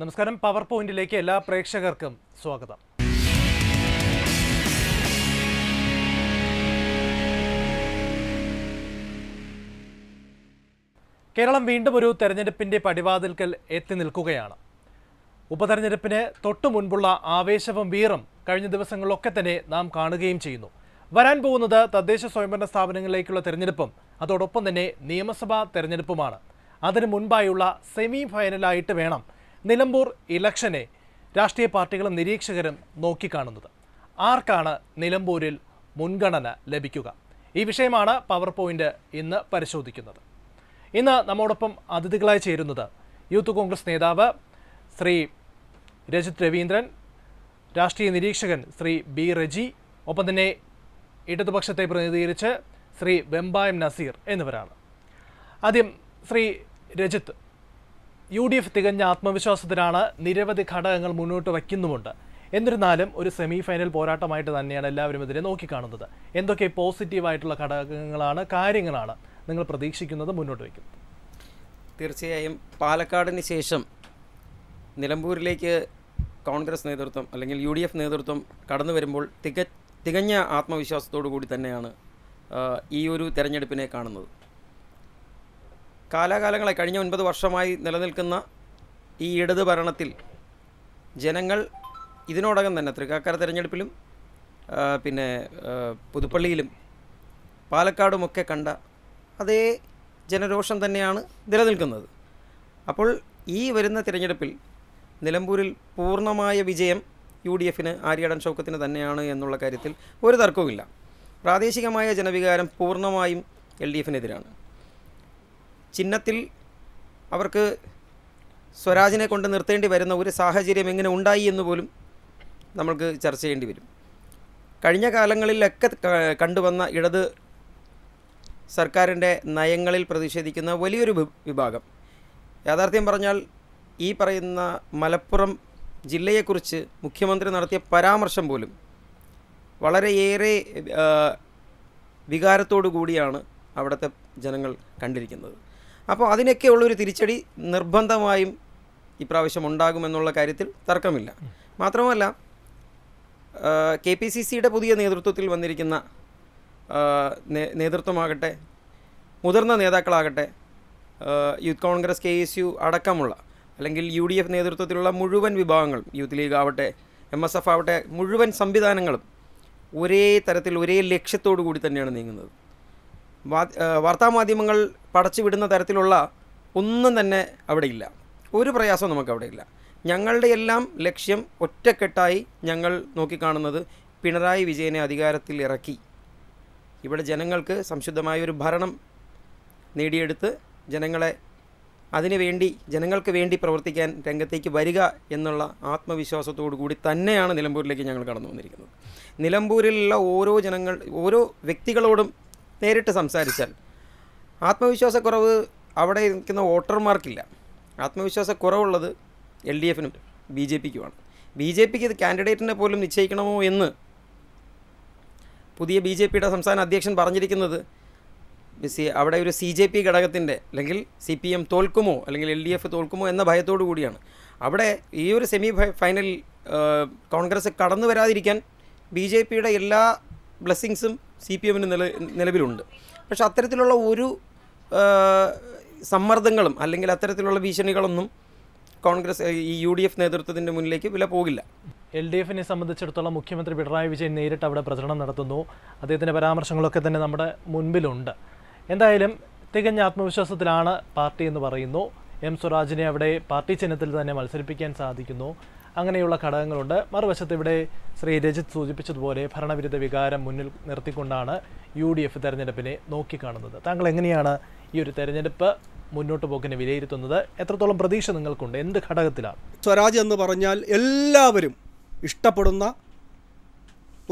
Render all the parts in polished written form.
നമസ്കാരം. പവർ പോയിന്റിലേക്ക് എല്ലാ പ്രേക്ഷകർക്കും സ്വാഗതം. കേരളം വീണ്ടും ഒരു തെരഞ്ഞെടുപ്പിന്റെ പടിവാതിൽക്കൽ എത്തി നിൽക്കുകയാണ്. ഉപതെരഞ്ഞെടുപ്പിന് തൊട്ടു മുൻപുള്ള ആവേശവും വീറും കഴിഞ്ഞ ദിവസങ്ങളിലൊക്കെ തന്നെ നാം കാണുകയും ചെയ്യുന്നു. വരാൻ പോകുന്നത് തദ്ദേശ സ്വയംഭരണ സ്ഥാപനങ്ങളിലേക്കുള്ള തെരഞ്ഞെടുപ്പും അതോടൊപ്പം തന്നെ നിയമസഭാ തെരഞ്ഞെടുപ്പുമാണ്. അതിനു മുൻപായുള്ള സെമി ഫൈനലായിട്ട് വേണം നിലമ്പൂർ ഇലക്ഷനെ രാഷ്ട്രീയ പാർട്ടികളും നിരീക്ഷകരും നോക്കിക്കാണുന്നത്. ആർക്കാണ് നിലമ്പൂരിൽ മുൻഗണന ലഭിക്കുക? ഈ വിഷയമാണ് പവർ പോയിന്റ് ഇന്ന് പരിശോധിക്കുന്നത്. ഇന്ന് നമ്മോടൊപ്പം അതിഥികളായി ചേരുന്നത് യൂത്ത് കോൺഗ്രസ് നേതാവ് ശ്രീ രജിത് രവീന്ദ്രൻ, രാഷ്ട്രീയ നിരീക്ഷകൻ ശ്രീ ബി റജി, ഒപ്പം തന്നെ ഇടതുപക്ഷത്തെ പ്രതിനിധീകരിച്ച് ശ്രീ വെമ്പായം നസീർ എന്നിവരാണ്. ആദ്യം ശ്രീ രജിത്ത്, UDF തികഞ്ഞ ആത്മവിശ്വാസത്തിലാണ്, നിരവധി ഘടകങ്ങൾ മുന്നോട്ട് വയ്ക്കുന്നുമുണ്ട്. എന്നിരുന്നാലും ഒരു സെമി ഫൈനൽ പോരാട്ടമായിട്ട് തന്നെയാണ് എല്ലാവരും ഇതിനെ നോക്കിക്കാണുന്നത്. എന്തൊക്കെ പോസിറ്റീവായിട്ടുള്ള ഘടകങ്ങളാണ്, കാര്യങ്ങളാണ് നിങ്ങൾ പ്രതീക്ഷിക്കുന്നത്, മുന്നോട്ട് വയ്ക്കുന്നത്? തീർച്ചയായും പാലക്കാടിന് ശേഷം നിലമ്പൂരിലേക്ക് കോൺഗ്രസ് നേതൃത്വം അല്ലെങ്കിൽ UDF നേതൃത്വം കടന്നു വരുമ്പോൾ തികഞ്ഞ ആത്മവിശ്വാസത്തോടു കൂടി തന്നെയാണ് ഈ ഒരു തെരഞ്ഞെടുപ്പിനെ കാണുന്നത്. കാലാകാലങ്ങളായി കഴിഞ്ഞ 9 വർഷമായി നിലനിൽക്കുന്ന ഈ ഇടത് ഭരണത്തിൽ ജനങ്ങൾ ഇതിനോടകം തന്നെ തൃക്കാക്കര തെരഞ്ഞെടുപ്പിലും പിന്നെ പുതുപ്പള്ളിയിലും പാലക്കാടുമൊക്കെ കണ്ട അതേ ജനരോഷം തന്നെയാണ് നിലനിൽക്കുന്നത്. അപ്പോൾ ഈ വരുന്ന തിരഞ്ഞെടുപ്പിൽ നിലമ്പൂരിൽ പൂർണ്ണമായ വിജയം UDFന്, ആര്യാടൻ ഷൗക്കത്തിന് തന്നെയാണ് എന്നുള്ള കാര്യത്തിൽ ഒരു തർക്കവുമില്ല. പ്രാദേശികമായ ജനവികാരം പൂർണ്ണമായും LDFനെതിരാണ്. ചിഹ്നത്തിൽ അവർക്ക് സ്വരാജിനെ കൊണ്ട് നിർത്തേണ്ടി വരുന്ന ഒരു സാഹചര്യം എങ്ങനെ ഉണ്ടായി എന്ന് പോലും നമ്മൾക്ക് ചർച്ച ചെയ്യേണ്ടി വരും. കഴിഞ്ഞ കാലങ്ങളിലൊക്കെ കണ്ടുവന്ന ഇടത് സർക്കാരിൻ്റെ നയങ്ങളിൽ പ്രതിഷേധിക്കുന്ന വലിയൊരു വിഭാഗം, യാഥാർത്ഥ്യം പറഞ്ഞാൽ ഈ പറയുന്ന മലപ്പുറം ജില്ലയെക്കുറിച്ച് മുഖ്യമന്ത്രി നടത്തിയ പരാമർശം പോലും വളരെയേറെ വികാരത്തോടു കൂടിയാണ് അവിടുത്തെ ജനങ്ങൾ കണ്ടിരിക്കുന്നത്. അപ്പോൾ അതിനൊക്കെ ഉള്ളൊരു തിരിച്ചടി നിർബന്ധമായും ഇപ്രാവശ്യം ഉണ്ടാകുമെന്നുള്ള കാര്യത്തിൽ തർക്കമില്ല. മാത്രമല്ല KPCCയുടെ പുതിയ നേതൃത്വത്തിൽ വന്നിരിക്കുന്ന നേതൃത്വമാകട്ടെ, മുതിർന്ന നേതാക്കളാകട്ടെ, യൂത്ത് കോൺഗ്രസ്, KSU അടക്കമുള്ള അല്ലെങ്കിൽ UDF നേതൃത്വത്തിലുള്ള മുഴുവൻ വിഭാഗങ്ങളും, യൂത്ത് ലീഗ് ആവട്ടെ, MSF ആവട്ടെ, മുഴുവൻ സംവിധാനങ്ങളും ഒരേ തരത്തിൽ ഒരേ ലക്ഷ്യത്തോടു കൂടി തന്നെയാണ് നീങ്ങുന്നത്. വാർത്താമാധ്യമങ്ങൾ പടച്ചുവിടുന്ന തരത്തിലുള്ള ഒന്നും തന്നെ അവിടെയില്ല. ഒരു പ്രയാസവും നമുക്കവിടെയില്ല. ഞങ്ങളുടെ എല്ലാം ലക്ഷ്യം ഒറ്റക്കെട്ടായി ഞങ്ങൾ നോക്കിക്കാണുന്നത് പിണറായി വിജയനെ അധികാരത്തിൽ ഇറക്കി ഇവിടെ ജനങ്ങൾക്ക് സംശുദ്ധമായൊരു ഭരണം നേടിയെടുത്ത് ജനങ്ങൾക്ക് വേണ്ടി പ്രവർത്തിക്കാൻ രംഗത്തേക്ക് വരിക എന്നുള്ള ആത്മവിശ്വാസത്തോടു കൂടി തന്നെയാണ് നിലമ്പൂരിലേക്ക് ഞങ്ങൾ കടന്നു വന്നിരിക്കുന്നത്. നിലമ്പൂരിലുള്ള ഓരോ വ്യക്തികളോടും നേരിട്ട് സംസാരിച്ചാൽ ആത്മവിശ്വാസക്കുറവ് അവിടെ നിൽക്കുന്ന വോട്ടർമാർക്കില്ല. ആത്മവിശ്വാസക്കുറവുള്ളത് LDFനും BJPക്കുമാണ്. BJPക്ക് ഇത് കാൻഡിഡേറ്റിനെ പോലും നിശ്ചയിക്കണമോ എന്ന് പുതിയ BJPയുടെ സംസ്ഥാന അധ്യക്ഷൻ പറഞ്ഞിരിക്കുന്നത് അവിടെ ഒരു CJP ഘടകത്തിൻ്റെ അല്ലെങ്കിൽ CPM തോൽക്കുമോ അല്ലെങ്കിൽ LDF തോൽക്കുമോ എന്ന ഭയത്തോടു കൂടിയാണ്. അവിടെ ഈ ഒരു സെമി ഫൈനൽ കോൺഗ്രസ് കടന്നു വരാതിരിക്കാൻ BJPയുടെ എല്ലാ ബ്ലെസ്സിങ്സും CPMന് നിലവിലുണ്ട്. പക്ഷെ അത്തരത്തിലുള്ള ഒരു സമ്മർദ്ദങ്ങളും അല്ലെങ്കിൽ അത്തരത്തിലുള്ള ഭീഷണികളൊന്നും കോൺഗ്രസ് ഈ UDF നേതൃത്വത്തിൻ്റെ മുന്നിലേക്ക് വില പോകില്ല. LDFനെ സംബന്ധിച്ചിടത്തോളം മുഖ്യമന്ത്രി പിണറായി വിജയൻ നേരിട്ട് അവിടെ പ്രചരണം നടത്തുന്നു. അദ്ദേഹത്തിൻ്റെ പരാമർശങ്ങളൊക്കെ തന്നെ നമ്മുടെ മുൻപിലുണ്ട്. എന്തായാലും തികഞ്ഞ ആത്മവിശ്വാസത്തിലാണ് പാർട്ടി എന്ന് പറയുന്നു. സ്വരാജിനെ അവിടെ പാർട്ടി ചിഹ്നത്തിൽ തന്നെ മത്സരിപ്പിക്കാൻ സാധിക്കുന്നു. അങ്ങനെയുള്ള ഘടകങ്ങളുണ്ട്. മറുവശത്ത് ഇവിടെ ശ്രീ രജിത് സൂചിപ്പിച്ചതുപോലെ ഭരണവിരുദ്ധ വികാരം മുന്നിൽ നിർത്തിക്കൊണ്ടാണ് UDF തെരഞ്ഞെടുപ്പിനെ നോക്കിക്കാണുന്നത്. താങ്കൾ എങ്ങനെയാണ് ഈ ഒരു തെരഞ്ഞെടുപ്പ് മുന്നോട്ട് പോക്കിനെ വിലയിരുത്തുന്നത്? എത്രത്തോളം പ്രതീക്ഷ നിങ്ങൾക്കുണ്ട്? എന്ത് ഘടകത്തിലാണ്? സ്വരാജ് എന്ന് പറഞ്ഞാൽ എല്ലാവരും ഇഷ്ടപ്പെടുന്ന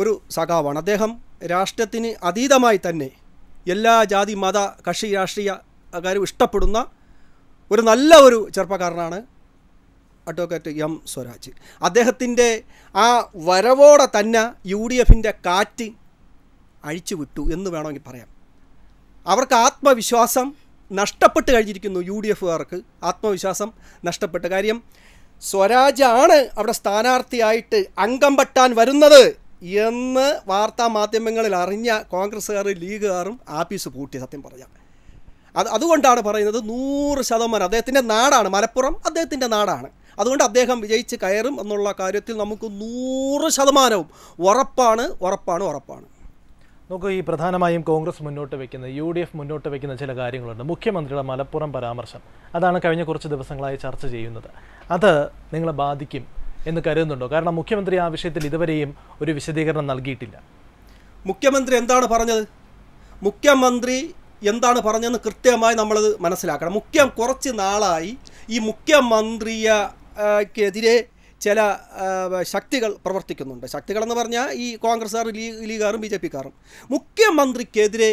ഒരു സഖാവാണ്. അദ്ദേഹം രാഷ്ട്രത്തിന് അതീതമായി തന്നെ എല്ലാ ജാതി മത കക്ഷി രാഷ്ട്രീയക്കാരും ഇഷ്ടപ്പെടുന്ന ഒരു നല്ല ഒരു ചെറുപ്പക്കാരനാണ് അഡ്വക്കേറ്റ് സ്വരാജ്. അദ്ദേഹത്തിൻ്റെ ആ വരവോടെ തന്നെ UDFൻ്റെ കാറ്റ് അഴിച്ചു വിട്ടു എന്ന് വേണമെങ്കിൽ പറയാം. അവർക്ക് ആത്മവിശ്വാസം നഷ്ടപ്പെട്ട് കഴിഞ്ഞിരിക്കുന്നു. UDFകാർക്ക് ആത്മവിശ്വാസം നഷ്ടപ്പെട്ട കാര്യം സ്വരാജാണ് അവിടെ സ്ഥാനാർത്ഥിയായിട്ട് അംഗം വെട്ടാൻ വരുന്നത് എന്ന് വാർത്താ മാധ്യമങ്ങളിൽ അറിഞ്ഞ കോൺഗ്രസ്സുകാർ ലീഗുകാരും ആഫീസ് പൂട്ടി. സത്യം പറയാം, അതുകൊണ്ടാണ് പറയുന്നത് 100% അദ്ദേഹത്തിൻ്റെ നാടാണ് മലപ്പുറം, അദ്ദേഹത്തിൻ്റെ നാടാണ്. അതുകൊണ്ട് അദ്ദേഹം വിജയിച്ച് കയറും എന്നുള്ള കാര്യത്തിൽ നമുക്ക് 100% ഉറപ്പാണ്. നമുക്ക് ഈ പ്രധാനമായും കോൺഗ്രസ് മുന്നോട്ട് വയ്ക്കുന്ന UDF മുന്നോട്ട് വയ്ക്കുന്ന ചില കാര്യങ്ങളുണ്ട്. മുഖ്യമന്ത്രിയുടെ മലപ്പുറം പരാമർശം, അതാണ് കഴിഞ്ഞ കുറച്ച് ദിവസങ്ങളായി ചർച്ച ചെയ്യുന്നത്. അത് നിങ്ങളെ ബാധിക്കും എന്ന് കരുതുന്നുണ്ടോ? കാരണം മുഖ്യമന്ത്രി ആ വിഷയത്തിൽ ഇതുവരെയും ഒരു വിശദീകരണം നൽകിയിട്ടില്ല. മുഖ്യമന്ത്രി എന്താണ് പറഞ്ഞതെന്ന് കൃത്യമായി നമ്മളത് മനസ്സിലാക്കണം. കുറച്ച് നാളായി ഈ മുഖ്യമന്ത്രിക്കെതിരെ ചില ശക്തികൾ പ്രവർത്തിക്കുന്നുണ്ട്. ശക്തികളെന്ന് പറഞ്ഞാൽ ഈ കോൺഗ്രസ്സുകാർ, ലീഗുകാരും BJP-ക്കാരും മുഖ്യമന്ത്രിക്കെതിരെ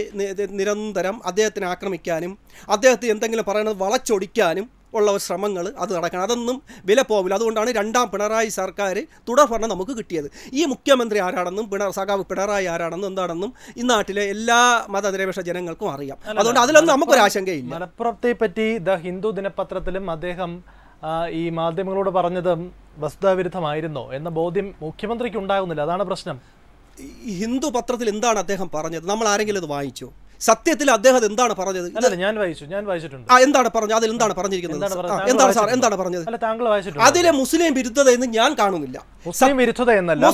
നിരന്തരം അദ്ദേഹത്തിനെ ആക്രമിക്കാനും അദ്ദേഹത്തിന് എന്തെങ്കിലും പറയുന്നത് വളച്ചൊടിക്കാനും ഉള്ള ശ്രമങ്ങൾ അത് നടക്കണം. അതൊന്നും വില പോവില്ല. അതുകൊണ്ടാണ് 2ാം പിണറായി സർക്കാർ തുടർഭരണം നമുക്ക് കിട്ടിയത്. ഈ മുഖ്യമന്ത്രി ആരാണെന്നും സഖാവ് പിണറായി ആരാണെന്നും എന്താണെന്നും ഈ നാട്ടിലെ എല്ലാ മതനിരപേക്ഷ ജനങ്ങൾക്കും അറിയാം. അതുകൊണ്ട് അതിലൊന്നും നമുക്കൊരാശങ്കയില്ല. മലപ്പുറത്തെ പറ്റി ദ ഹിന്ദു ദിനപത്രത്തിലും അദ്ദേഹം ഈ മാധ്യമങ്ങളോട് പറഞ്ഞതും വസ്തുതാവിരുദ്ധമായിരുന്നോ എന്ന ബോധ്യം മുഖ്യമന്ത്രിക്ക് ഉണ്ടാകുന്നില്ല. അതാണ് പ്രശ്നം. ഹിന്ദു പത്രത്തിൽ എന്താണ് അദ്ദേഹം പറഞ്ഞത്? നമ്മൾ ആരെങ്കിലും അത് വായിച്ചോ? സത്യത്തിൽ അദ്ദേഹം എന്താണ് പറഞ്ഞത്? ഞാൻ വായിച്ചിട്ടുണ്ട്. എന്താണ് പറഞ്ഞത്? അതിൽ എന്താണ് പറഞ്ഞിരിക്കുന്നത്? എന്താണ് പറഞ്ഞത്? അതിലെ മുസ്ലിം വിരുദ്ധത എന്ന് ഞാൻ കാണുന്നില്ല. മുസ്ലിം വിരുദ്ധത എന്നല്ല,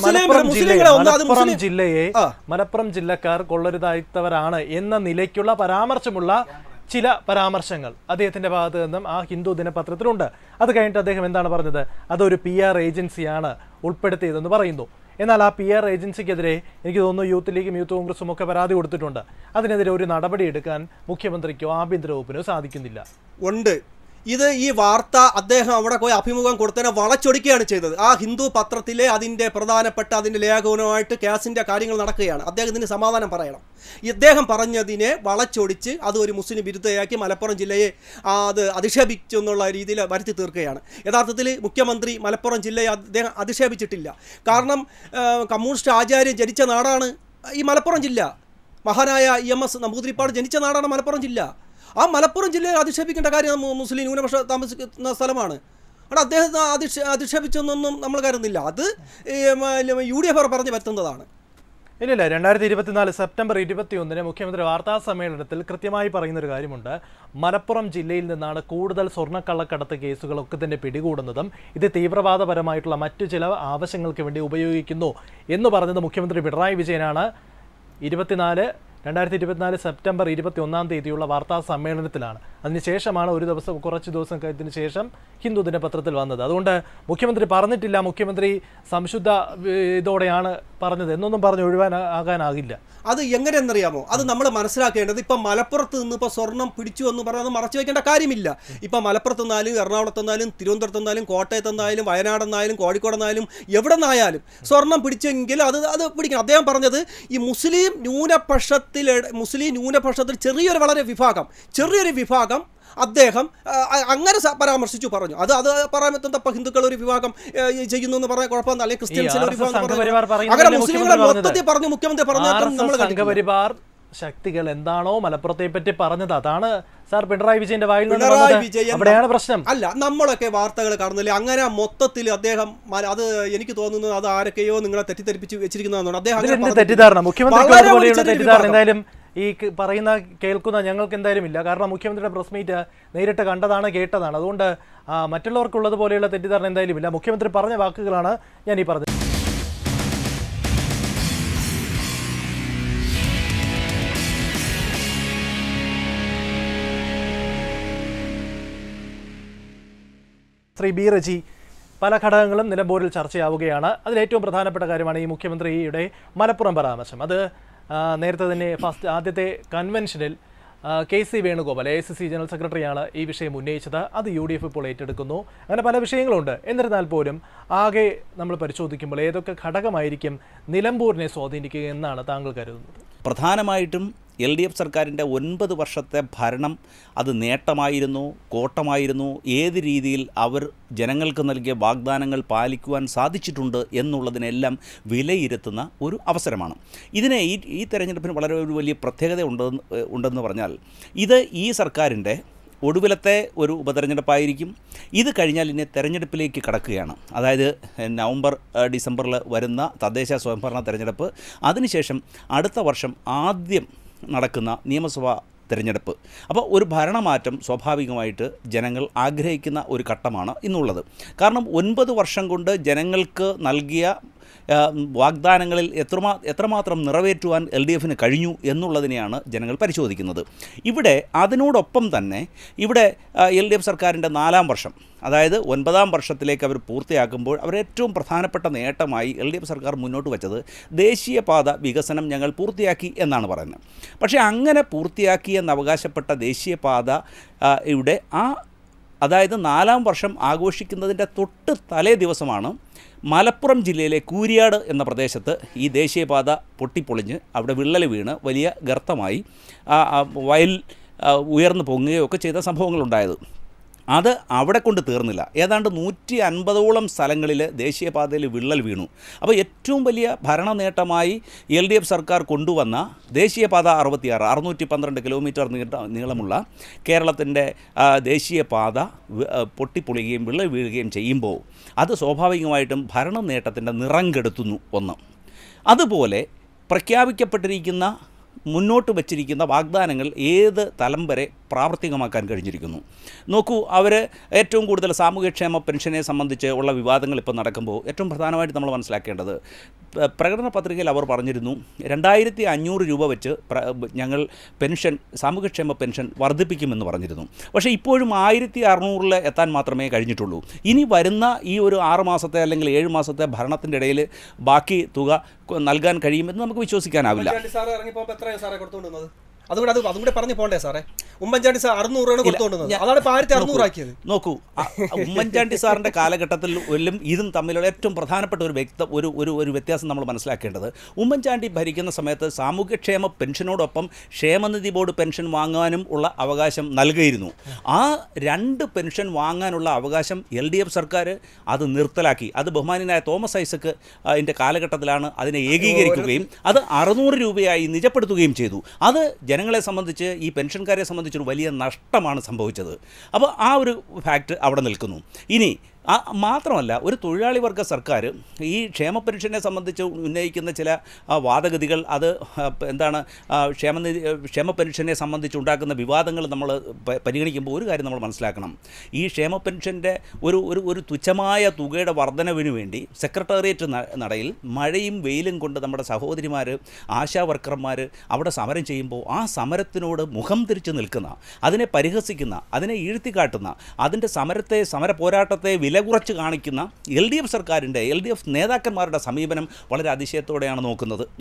മലപ്പുറം ജില്ലക്കാർ കൊള്ളരുതാത്തവരാണ് എന്ന നിലയ്ക്കുള്ള പരാമർശമുള്ള ചില പരാമർശങ്ങൾ അദ്ദേഹത്തിന്റെ ഭാഗത്ത് നിന്നും ആ ഹിന്ദു ദിനപത്രത്തിലുണ്ട്. അത് കഴിഞ്ഞിട്ട് അദ്ദേഹം എന്താണ് പറഞ്ഞത്? അതൊരു PR ഏജൻസിയാണ് ഉൾപ്പെടുത്തിയതെന്ന് പറയുന്നു. എന്നാൽ ആ PR ഏജൻസിക്കെതിരെ എനിക്ക് തോന്നുന്നു യൂത്ത് ലീഗും യൂത്ത് കോൺഗ്രസും ഒക്കെ പരാതി കൊടുത്തിട്ടുണ്ട്. അതിനെതിരെ ഒരു നടപടി എടുക്കാൻ മുഖ്യമന്ത്രിക്കോ ആഭ്യന്തര വകുപ്പിനോ സാധിക്കുന്നില്ല. ഉണ്ട്. ഈ വാർത്ത അദ്ദേഹം അവിടെ പോയി അഭിമുഖം കൊടുത്തതിനെ വളച്ചൊടിക്കുകയാണ് ചെയ്തത്. ആ ഹിന്ദു പത്രത്തിലെ അതിൻ്റെ പ്രധാനപ്പെട്ട അതിൻ്റെ ലേഖനവുമായിട്ട് കേസിൻ്റെ കാര്യങ്ങൾ നടക്കുകയാണ്. അദ്ദേഹത്തിന് സമാധാനം പറയണം. ഇദ്ദേഹം പറഞ്ഞതിനെ വളച്ചൊടിച്ച് അത് ഒരു മുസ്ലിം വിരുദ്ധയാക്കി മലപ്പുറം ജില്ലയെ അത് അധിക്ഷേപിച്ചു എന്നുള്ള രീതിയിൽ വരുത്തി തീർക്കുകയാണ്. യഥാർത്ഥത്തിൽ മുഖ്യമന്ത്രി മലപ്പുറം ജില്ലയെ അദ്ദേഹം അധിക്ഷേപിച്ചിട്ടില്ല. കാരണം കമ്മ്യൂണിസ്റ്റ് ആചാര്യൻ ജനിച്ച നാടാണ് ഈ മലപ്പുറം ജില്ല. മഹാനായ EMS നമ്പൂതിരിപ്പാട് ജനിച്ച നാടാണ് മലപ്പുറം ജില്ല. ആ മലപ്പുറം ജില്ലയെ അധിക്ഷേപിക്കേണ്ട കാര്യം മുസ്ലിം ന്യൂനപക്ഷം താമസിക്കുന്ന സ്ഥലമാണ്. അവിടെ അദ്ദേഹത്തെ അധിക്ഷേപിച്ചൊന്നും നമ്മൾ കരുതുന്നില്ല. അത് UDF പറഞ്ഞ് വരുത്തുന്നതാണ്. ഇല്ല, 2024 സെപ്റ്റംബർ 21 മുഖ്യമന്ത്രി വാർത്താ സമ്മേളനത്തിൽ കൃത്യമായി പറയുന്നൊരു കാര്യമുണ്ട്. മലപ്പുറം ജില്ലയിൽ നിന്നാണ് കൂടുതൽ സ്വർണ്ണക്കള്ളക്കടത്ത് കേസുകളൊക്കെ തന്നെ പിടികൂടുന്നതും ഇത് തീവ്രവാദപരമായിട്ടുള്ള മറ്റു ചില ആവശ്യങ്ങൾക്ക് വേണ്ടി ഉപയോഗിക്കുന്നു എന്ന് പറഞ്ഞത് മുഖ്യമന്ത്രി പിണറായി വിജയനാണ് 2024 സെപ്റ്റംബർ 21 വാർത്താ സമ്മേളനത്തിലാണ്. അതിനുശേഷമാണ് കുറച്ച് ദിവസം കഴിഞ്ഞതിന് ശേഷം ഹിന്ദു ദിനപത്രത്തിൽ വന്നത്. അതുകൊണ്ട് മുഖ്യമന്ത്രി പറഞ്ഞിട്ടില്ല, മുഖ്യമന്ത്രി സംശുദ്ധ ഇതോടെയാണ് പറഞ്ഞത് എന്നൊന്നും പറഞ്ഞ് ഒഴിവാനാകാനാകില്ല. അത് എങ്ങനെയെന്നറിയാമോ? അത് നമ്മൾ മനസ്സിലാക്കേണ്ടത് ഇപ്പം മലപ്പുറത്ത് നിന്ന് ഇപ്പോൾ സ്വർണം പിടിച്ചു എന്ന് പറഞ്ഞത് മറച്ചു വയ്ക്കേണ്ട കാര്യമില്ല. ഇപ്പം മലപ്പുറത്ത് നിന്നാലും എറണാകുളത്ത് നിന്നാലും തിരുവനന്തപുരത്ത് നിന്നാലും കോട്ടയത്ത് നിന്നാലും വയനാടെന്നായാലും കോഴിക്കോട് നിന്നാലും എവിടെ നിന്നായാലും സ്വർണം പിടിച്ചെങ്കിൽ അത് പിടിക്കണം. അദ്ദേഹം പറഞ്ഞത് ഈ മുസ്ലിം ന്യൂനപക്ഷത്തിൽ ചെറിയൊരു വിഭാഗം അദ്ദേഹം അങ്ങനെ പരാമർശിച്ചു പറഞ്ഞു. അത് പറയാൻ ഹിന്ദുക്കൾ ഒരു വിഭാഗം ചെയ്യുന്നു എന്ന് പറഞ്ഞ കുഴപ്പമൊന്നും, അല്ലെങ്കിൽ ക്രിസ്ത്യൻസിലെ ഒരു വിഭാഗം അങ്ങനെ മുസ്ലിങ്ങളെ മൊത്തത്തിൽ പറഞ്ഞു മുഖ്യമന്ത്രി പറഞ്ഞു. സംഘപരിവാർ ശക്തികൾ എന്താണോ മലപ്പുറത്തെ പറ്റി പറഞ്ഞത് അതാണ് സാർ പിണറായി വിജയന്റെ വായിൽ അവിടെയാണ് പ്രശ്നം. അല്ല, നമ്മളൊക്കെ വാർത്തകൾ കാണുന്നില്ല. അങ്ങനെ മൊത്തത്തിൽ അദ്ദേഹം അത് എനിക്ക് തോന്നുന്നത് അത് ആരൊക്കെയോ നിങ്ങളെ തെറ്റിദ്ധരിപ്പിച്ച് വെച്ചിരിക്കുന്നതാണ്. അദ്ദേഹം തെറ്റിദ്ധാരണ, മുഖ്യമന്ത്രി തെറ്റിദ്ധാരണ എന്തായാലും ഈ പറയുന്ന കേൾക്കുന്ന ഞങ്ങൾക്ക് എന്തായാലും ഇല്ല. കാരണം മുഖ്യമന്ത്രിയുടെ പ്രസ് മീറ്റ് നേരിട്ട് കണ്ടതാണ്, കേട്ടതാണ്. അതുകൊണ്ട് മറ്റുള്ളവർക്കുള്ളത് പോലെയുള്ള തെറ്റിദ്ധാരണ എന്തായാലും ഇല്ല. മുഖ്യമന്ത്രി പറഞ്ഞ വാക്കുകളാണ് ഞാൻ ഈ പറഞ്ഞത്. ശ്രീ B. റജി, പല ഘടകങ്ങളും നിലമ്പൂരിൽ ചർച്ചയാവുകയാണ്. അതിലേറ്റവും പ്രധാനപ്പെട്ട കാര്യമാണ് ഈ മുഖ്യമന്ത്രിയുടെ മലപ്പുറം പരാമർശം. അത് നേരത്തെ തന്നെ ആദ്യത്തെ കൺവെൻഷനിൽ KC വേണുഗോപാൽ AICC ജനറൽ സെക്രട്ടറിയാണ് ഈ വിഷയം ഉന്നയിച്ചത്. അത് UDF ഇപ്പോൾ ഏറ്റെടുക്കുന്നു. അങ്ങനെ പല വിഷയങ്ങളുണ്ട്. എന്നിരുന്നാൽ പോലും ആകെ നമ്മൾ പരിശോധിക്കുമ്പോൾ ഏതൊക്കെ ഘടകമായിരിക്കും നിലമ്പൂരിനെ സ്വാധീനിക്കുക എന്നാണ് താങ്കൾ കരുതുന്നത്? പ്രധാനമായിട്ടും LDF സർക്കാരിൻ്റെ 9 വർഷത്തെ ഭരണം അത് നേട്ടമായിരുന്നു, കോട്ടമായിരുന്നു, ഏത് രീതിയിൽ അവർ ജനങ്ങൾക്ക് നൽകിയ വാഗ്ദാനങ്ങൾ പാലിക്കുവാൻ സാധിച്ചിട്ടുണ്ട് എന്നുള്ളതിനെല്ലാം വിലയിരുത്തുന്ന ഒരു അവസരമാണ്. ഇതിനെ ഈ തെരഞ്ഞെടുപ്പിന് വളരെ ഒരു വലിയ പ്രത്യേകത ഉണ്ടെന്ന് പറഞ്ഞാൽ ഇത് ഈ സർക്കാരിൻ്റെ ഒടുവിലത്തെ ഒരു ഉപതെരഞ്ഞെടുപ്പായിരിക്കും. ഇത് കഴിഞ്ഞാൽ ഇനി തെരഞ്ഞെടുപ്പിലേക്ക് കടക്കുകയാണ്. അതായത് നവംബർ ഡിസംബറിൽ വരുന്ന തദ്ദേശ സ്വയംഭരണ തെരഞ്ഞെടുപ്പ്, അതിനുശേഷം അടുത്ത വർഷം ആദ്യം നടക്കുന്ന നിയമസഭാ തിരഞ്ഞെടുപ്പ്. അപ്പോൾ ഒരു ഭരണമാറ്റം സ്വാഭാവികമായിട്ട് ജനങ്ങൾ ആഗ്രഹിക്കുന്ന ഒരു ഘട്ടമാണ് ഇന്നുള്ളത്. കാരണം 9 വർഷം കൊണ്ട് ജനങ്ങൾക്ക് നൽകിയ വാഗ്ദാനങ്ങളിൽ എത്രമാത്രം നിറവേറ്റുവാൻ LDFന് കഴിഞ്ഞു എന്നുള്ളതിനെയാണ് ജനങ്ങൾ പരിശോധിക്കുന്നത്. ഇവിടെ അതിനോടൊപ്പം തന്നെ ഇവിടെ LDF സർക്കാരിൻ്റെ 4ാം വർഷം, അതായത് 9ാം വർഷത്തിലേക്ക് അവർ പൂർത്തിയാക്കുമ്പോൾ അവർ ഏറ്റവും പ്രധാനപ്പെട്ട നേട്ടമായി LDF സർക്കാർ മുന്നോട്ട് വച്ചത് ദേശീയപാത വികസനം ഞങ്ങൾ പൂർത്തിയാക്കി എന്നാണ് പറയുന്നത്. പക്ഷേ അങ്ങനെ പൂർത്തിയാക്കി എന്നവകാശപ്പെട്ട ദേശീയപാത ഇവിടെ അതായത് 4ാം വർഷം ആഘോഷിക്കുന്നതിൻ്റെ തൊട്ട് തലേ ദിവസമാണ് മലപ്പുറം ജില്ലയിലെ കൂരിയാട് എന്ന പ്രദേശത്ത് ഈ ദേശീയപാത പൊട്ടിപ്പൊളിഞ്ഞ് അവിടെ വിള്ളൽ വീണ് വലിയ ഗർത്തമായി വയൽ ഉയർന്നു പൊങ്ങുകയൊക്കെ ചെയ്ത സംഭവങ്ങളുണ്ടായത്. അത് അവിടെ കൊണ്ട് തീർന്നില്ല. ഏതാണ്ട് 150ഓളം സ്ഥലങ്ങളിൽ ദേശീയപാതയിൽ വിള്ളൽ വീണു. അപ്പോൾ ഏറ്റവും വലിയ ഭരണ നേട്ടമായി LDF സർക്കാർ കൊണ്ടുവന്ന ദേശീയപാത 66 612 കിലോമീറ്റർ നീളമുള്ള കേരളത്തിൻ്റെ ദേശീയപാത പൊട്ടിപ്പൊളിയുകയും വിള്ളൽ വീഴുകയും ചെയ്യുമ്പോൾ അത് സ്വാഭാവികമായിട്ടും ഭരണ നേട്ടത്തിൻ്റെ നിറം കെടുത്തുന്നു ഒന്ന്. അതുപോലെ പ്രഖ്യാപിക്കപ്പെട്ടിരിക്കുന്ന മുന്നോട്ട് വച്ചിരിക്കുന്ന വാഗ്ദാനങ്ങൾ ഏത് തലം വരെ പ്രാവർത്തികമാക്കാൻ കഴിഞ്ഞിരിക്കുന്നു. നോക്കൂ, അവർ ഏറ്റവും കൂടുതൽ സാമൂഹ്യക്ഷേമ പെൻഷനെ സംബന്ധിച്ച് ഉള്ള വിവാദങ്ങൾ ഇപ്പോൾ നടക്കുമ്പോൾ ഏറ്റവും പ്രധാനമായിട്ട് നമ്മൾ മനസ്സിലാക്കേണ്ടത്, പ്രകടന പത്രികയിൽ അവർ പറഞ്ഞിരുന്നു 2500 രൂപ വെച്ച് ഞങ്ങൾ പെൻഷൻ സാമൂഹ്യക്ഷേമ പെൻഷൻ വർദ്ധിപ്പിക്കുമെന്ന് പറഞ്ഞിരുന്നു. പക്ഷേ ഇപ്പോഴും 1600 എത്താൻ മാത്രമേ കഴിഞ്ഞിട്ടുള്ളൂ. ഇനി വരുന്ന ഈ ഒരു 6 മാസത്തെ അല്ലെങ്കിൽ 7 മാസത്തെ ഭരണത്തിൻ്റെ ഇടയിൽ ബാക്കി തുക നൽകാൻ കഴിയുമെന്ന് നമുക്ക് വിശ്വസിക്കാനാവില്ല. അതുകൂടെ പറഞ്ഞു പോണ്ടേ സാറേ? ഉമ്മൻചാണ്ടി സാർ 600 കൊടുത്തോണ്ടുന്നത്, അതാണ് 1600 ആക്കിയത്. നോക്കൂ, ഉമ്മൻചാണ്ടി സാറിൻ്റെ കാലഘട്ടത്തിൽ ഇതും തമ്മിലുള്ള ഏറ്റവും പ്രധാനപ്പെട്ട ഒരു വ്യത്യാസം നമ്മൾ മനസ്സിലാക്കേണ്ടത്, ഉമ്മൻചാണ്ടി ഭരിക്കുന്ന സമയത്ത് സാമൂഹ്യക്ഷേമ പെൻഷനോടൊപ്പം ക്ഷേമനിധി ബോർഡ് പെൻഷൻ വാങ്ങാനും ഉള്ള അവകാശം നൽകിയിരുന്നു. ആ 2 പെൻഷൻ വാങ്ങാനുള്ള അവകാശം LDF സർക്കാർ അത് നിർത്തലാക്കി. അത് ബഹുമാനായ തോമസ് ഐസക് അതിൻ്റെ കാലഘട്ടത്തിലാണ് അതിനെ ഏകീകരിക്കുകയും അത് 600 രൂപയായി നിജപ്പെടുത്തുകയും ചെയ്തു. അത് ജനങ്ങളെ സംബന്ധിച്ച്, ഈ പെൻഷൻകാരെ സംബന്ധിച്ചൊരു വലിയ നഷ്ടമാണ് സംഭവിച്ചത്. അപ്പോൾ ആ ഒരു ഫാക്റ്റ് അവിടെ നിൽക്കുന്നു. ഇനി മാത്രമല്ല, ഒരു തൊഴിലാളി വർഗ സർക്കാർ ഈ ക്ഷേമ പെൻഷനെ സംബന്ധിച്ച് ഉന്നയിക്കുന്ന ചില വാദഗതികൾ, അത് എന്താണ്, ക്ഷേമ പെൻഷനെ സംബന്ധിച്ചുണ്ടാക്കുന്ന വിവാദങ്ങൾ നമ്മൾ പരിഗണിക്കുമ്പോൾ ഒരു കാര്യം നമ്മൾ മനസ്സിലാക്കണം. ഈ ക്ഷേമ പെൻഷൻ്റെ ഒരു തുച്ഛമായ തുകയുടെ വർധനവിന് വേണ്ടി സെക്രട്ടേറിയറ്റ് നടയിൽ മഴയും വെയിലും കൊണ്ട് നമ്മുടെ സഹോദരിമാർ, ആശാ വർക്കർമാർ അവിടെ സമരം ചെയ്യുമ്പോൾ ആ സമരത്തിനോട് മുഖം തിരിച്ച് നിൽക്കുന്ന, അതിനെ പരിഹസിക്കുന്ന, അതിനെ ഈഴ്ത്തിക്കാട്ടുന്ന, അതിൻ്റെ സമര പോരാട്ടത്തെ വില കുറച്ച് കാണിക്കുന്ന LDF സർക്കാരിൻ്റെ LDF നേതാക്കന്മാരുടെ സമീപനം വളരെ അതിശയത്തോടെയാണ്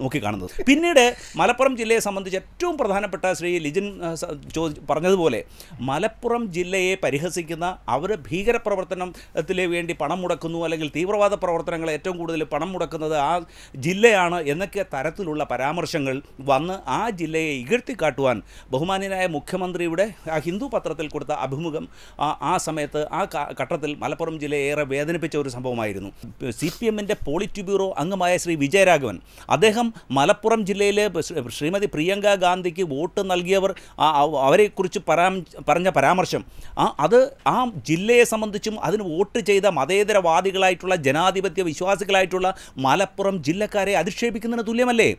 നോക്കിക്കാണുന്നത്. പിന്നീട് മലപ്പുറം ജില്ലയെ സംബന്ധിച്ച് ഏറ്റവും പ്രധാനപ്പെട്ട ശ്രീ ലിജിൻ പറഞ്ഞതുപോലെ, മലപ്പുറം ജില്ലയെ പരിഹസിക്കുന്ന, അവർ ഭീകരപ്രവർത്തനത്തിന് വേണ്ടി പണം മുടക്കുന്നു, അല്ലെങ്കിൽ തീവ്രവാദ പ്രവർത്തനങ്ങളെ ഏറ്റവും കൂടുതൽ പണം മുടക്കുന്നത് ആ ജില്ലയാണ് എന്നൊക്കെ തരത്തിലുള്ള പരാമർശങ്ങൾ വന്ന് ആ ജില്ലയെ ഇകഴ്ത്തിക്കാട്ടുവാൻ ബഹുമാന്യനായ മുഖ്യമന്ത്രിയുടെ ആ ഹിന്ദു പത്രത്തിൽ കൊടുത്ത അഭിമുഖം ആ സമയത്ത് ആ ഘട്ടത്തിൽ മലപ്പുറം ജില്ലയെ ഏറെ വേദനിപ്പിച്ച ഒരു സംഭവമായിരുന്നു. CPMൻ്റെ പോളിറ്റ് ബ്യൂറോ അംഗമായ ശ്രീ വിജയരാഘവൻ, അദ്ദേഹം മലപ്പുറം ജില്ലയിലെ ശ്രീമതി പ്രിയങ്ക ഗാന്ധിക്ക് വോട്ട് നൽകിയവർ അവരെക്കുറിച്ച് പറഞ്ഞ പരാമർശം, അത് ആ ജില്ലയെ സംബന്ധിച്ചും അതിന് വോട്ട് ചെയ്ത മതേതരവാദികളായിട്ടുള്ള ജനാധിപത്യ വിശ്വാസികളായിട്ടുള്ള മലപ്പുറം ജില്ലക്കാരെ അധിക്ഷേപിക്കുന്നതിന് തുല്യമല്ലേ?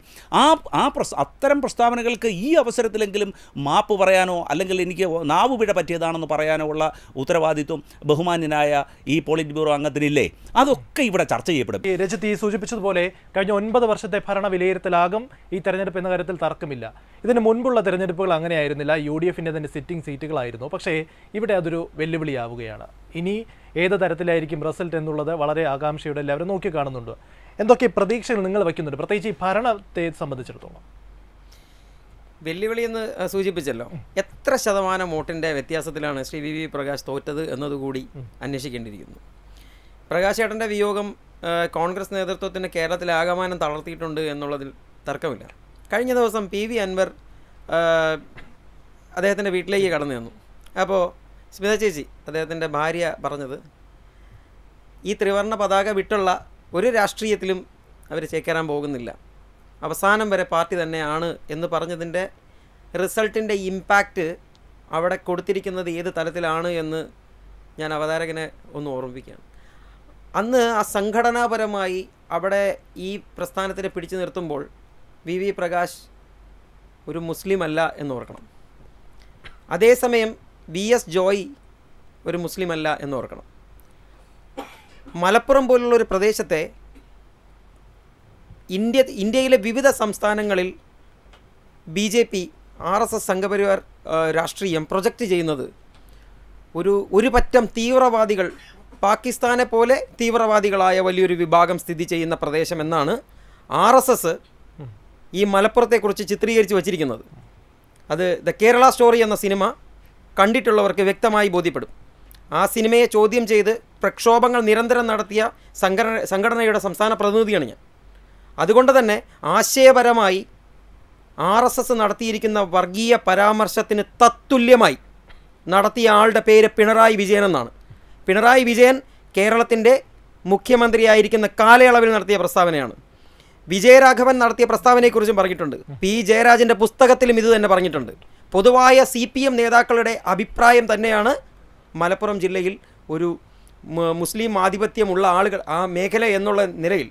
അത്തരം പ്രസ്താവനകൾക്ക് ഈ അവസരത്തിലെങ്കിലും മാപ്പ് പറയാനോ അല്ലെങ്കിൽ എനിക്ക് നാവുപിഴ പറ്റിയതാണെന്ന് പറയാനോ ഉള്ള ഉത്തരവാദിത്വം ബഹുമാന്യനായ ഈ പോളിറ്റ് ബ്യൂറോ അംഗത്തിനില്ലേ? അതൊക്കെ ഇവിടെ ചർച്ച ചെയ്യപ്പെടും. രജിത്ത് സൂചിപ്പിച്ചതുപോലെ കഴിഞ്ഞ 9 വർഷത്തെ ഭരണ വിലയിരുത്തലാകും ഈ തെരഞ്ഞെടുപ്പ് എന്ന കാര്യത്തിൽ തർക്കമില്ല. ഇതിന് മുൻപുള്ള തെരഞ്ഞെടുപ്പുകൾ അങ്ങനെയായിരുന്നില്ല, UDFൻ്റെ തന്നെ സിറ്റിംഗ് സീറ്റുകളായിരുന്നു. പക്ഷേ ഇവിടെ അതൊരു വെല്ലുവിളിയാവുകയാണ്. ഇനി ഏത് തരത്തിലായിരിക്കും റിസൾട്ട് എന്നുള്ളത് വളരെ ആകാംക്ഷയോടെ എല്ലാവരും നോക്കിക്കാണുന്നുണ്ട്. എന്തൊക്കെ പ്രതീക്ഷകൾ നിങ്ങൾ വയ്ക്കുന്നുണ്ട്, പ്രത്യേകിച്ച് ഈ ഭരണത്തെ സംബന്ധിച്ചിടത്തോളം? വെല്ലുവിളി എന്ന് സൂചിപ്പിച്ചല്ലോ, എത്ര ശതമാനം വോട്ടിൻ്റെ വ്യത്യാസത്തിലാണ് ശ്രീ VV പ്രകാശ് തോറ്റത് എന്നതുകൂടി അന്വേഷിക്കേണ്ടിയിരിക്കുന്നു. പ്രകാശ് ചേട്ടൻ്റെ വിയോഗം കോൺഗ്രസ് നേതൃത്വത്തിന് കേരളത്തിലാകമാനം തളർത്തിയിട്ടുണ്ട് എന്നുള്ളതിൽ തർക്കമില്ല. കഴിഞ്ഞ ദിവസം PV അൻവർ അദ്ദേഹത്തിൻ്റെ വീട്ടിലേക്ക് കടന്നു വന്നു. അപ്പോൾ സ്മിത ചേച്ചി, അദ്ദേഹത്തിൻ്റെ ഭാര്യ, പറഞ്ഞത് ഈ ത്രിവർണ്ണ പതാക വിട്ടുള്ള ഒരു രാഷ്ട്രീയത്തിലും അവർ ചേക്കേറാൻ പോകുന്നില്ല, അവസാനം വരെ പാർട്ടി തന്നെയാണ് എന്ന് പറഞ്ഞതിൻ്റെ റിസൾട്ടിൻ്റെ ഇമ്പാക്റ്റ് അവിടെ കൊടുത്തിരിക്കുന്നത് ഏത് തലത്തിലാണ് എന്ന് ഞാൻ അവതാരകനെ ഒന്ന് ഓർമ്മിപ്പിക്കുകയാണ്. അന്ന് ആ സംഘടനാപരമായി അവിടെ ഈ പ്രസ്ഥാനത്തിനെ പിടിച്ചു നിർത്തുമ്പോൾ വി പ്രകാശ് ഒരു മുസ്ലിം അല്ല എന്നോർക്കണം. അതേസമയം VS ജോയ് ഒരു മുസ്ലിം അല്ല എന്നോർക്കണം. മലപ്പുറം പോലുള്ളൊരു പ്രദേശത്തെ ഇന്ത്യയിലെ വിവിധ സംസ്ഥാനങ്ങളിൽ BJP RSS സംഘപരിവാർ രാഷ്ട്രീയം പ്രൊജക്റ്റ് ചെയ്യുന്നത് ഒരു പറ്റം തീവ്രവാദികൾ, പാകിസ്ഥാനെ പോലെ തീവ്രവാദികളായ വലിയൊരു വിഭാഗം സ്ഥിതി ചെയ്യുന്ന പ്രദേശം എന്നാണ് RSS ഈ മലപ്പുറത്തെക്കുറിച്ച് ചിത്രീകരിച്ച് വച്ചിരിക്കുന്നത്. അത് ദ കേരള സ്റ്റോറി എന്ന സിനിമ കണ്ടിട്ടുള്ളവർക്ക് വ്യക്തമായി ബോധ്യപ്പെടും. ആ സിനിമയെ ചോദ്യം ചെയ്ത് പ്രക്ഷോഭങ്ങൾ നിരന്തരം നടത്തിയ സംഘടനയുടെ സംസ്ഥാന പ്രതിനിധിയാണ് ഞാൻ. അതുകൊണ്ട് തന്നെ ആശയപരമായി RSS നടത്തിയിരിക്കുന്ന വർഗീയ പരാമർശത്തിന് തത്തുല്യമായി നടത്തിയ ആളുടെ പേര് പിണറായി വിജയൻ എന്നാണ്. പിണറായി വിജയൻ കേരളത്തിൻ്റെ മുഖ്യമന്ത്രിയായിരിക്കുന്ന കാലയളവിൽ നടത്തിയ പ്രസ്താവനയാണ്. വിജയരാഘവൻ നടത്തിയ പ്രസ്താവനയെക്കുറിച്ചും പറഞ്ഞിട്ടുണ്ട്. P. ജയരാജൻ്റെ പുസ്തകത്തിലും ഇത് തന്നെ പറഞ്ഞിട്ടുണ്ട്. പൊതുവായ CPM നേതാക്കളുടെ അഭിപ്രായം തന്നെയാണ് മലപ്പുറം ജില്ലയിൽ ഒരു മുസ്ലിം ആധിപത്യമുള്ള ആളുകൾ ആ മേഖല എന്നുള്ള നിലയിൽ,